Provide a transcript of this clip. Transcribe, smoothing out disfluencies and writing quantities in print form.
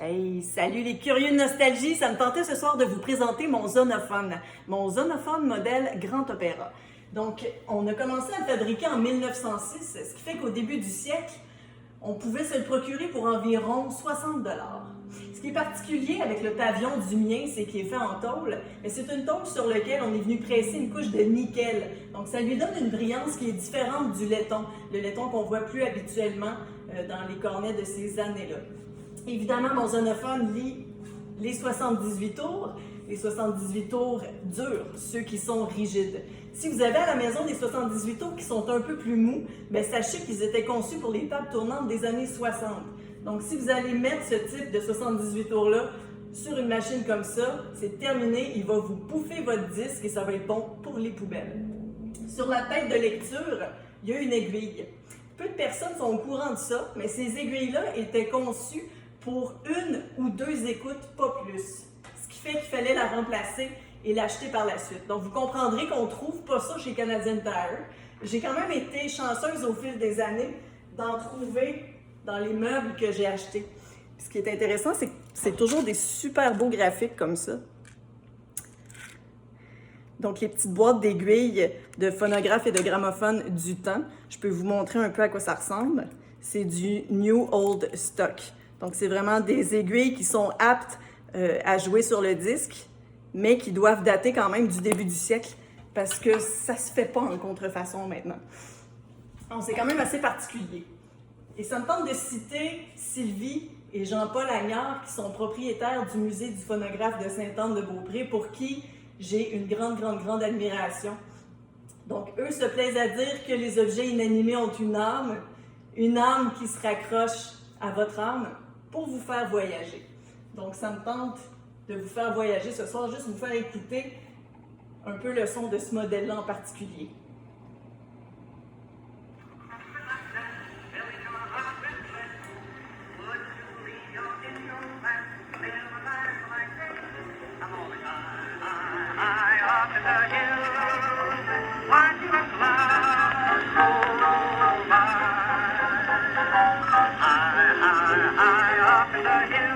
Hey, salut les curieux de nostalgie! Ça me tentait ce soir de vous présenter mon Zonophone. Mon Zonophone modèle Grand Opéra. Donc, on a commencé à le fabriquer en 1906, ce qui fait qu'au début du siècle, on pouvait se le procurer pour environ 60 $. Ce qui est particulier avec le pavillon du mien, c'est qu'il est fait en tôle, mais c'est une tôle sur laquelle on est venu presser une couche de nickel. Donc, ça lui donne une brillance qui est différente du laiton, le laiton qu'on voit plus habituellement dans les cornets de ces années-là. Évidemment, mon Zonophone lit les 78 tours, les 78 tours durs, ceux qui sont rigides. Si vous avez à la maison des 78 tours qui sont un peu plus mous, bien, sachez qu'ils étaient conçus pour les tables tournantes des années 60. Donc, si vous allez mettre ce type de 78 tours-là sur une machine comme ça, c'est terminé, il va vous bouffer votre disque et ça va être bon pour les poubelles. Sur la tête de lecture, il y a une aiguille. Peu de personnes sont au courant de ça, mais ces aiguilles-là étaient conçues pour une ou deux écoutes, pas plus. Ce qui fait qu'il fallait la remplacer et l'acheter par la suite. Donc, vous comprendrez qu'on ne trouve pas ça chez Canadian Tire. J'ai quand même été chanceuse au fil des années d'en trouver dans les meubles que j'ai achetés. Puis, ce qui est intéressant, c'est que c'est toujours des super beaux graphiques comme ça. Donc, les petites boîtes d'aiguilles de phonographe et de gramophone du temps. Je peux vous montrer un peu à quoi ça ressemble. C'est du New Old Stock. Donc, c'est vraiment des aiguilles qui sont aptes à jouer sur le disque, mais qui doivent dater quand même du début du siècle, parce que ça se fait pas en contrefaçon maintenant. Donc, c'est quand même assez particulier. Et ça me tente de citer Sylvie et Jean-Paul Agnard, qui sont propriétaires du musée du phonographe de Sainte-Anne-de-Beaupré, pour qui j'ai une grande admiration. Donc, eux se plaisent à dire que les objets inanimés ont une âme qui se raccroche à votre âme pour vous faire voyager. Donc, ça me tente de vous faire voyager ce soir, juste vous faire écouter un peu le son de ce modèle-là en particulier. Up in the hills.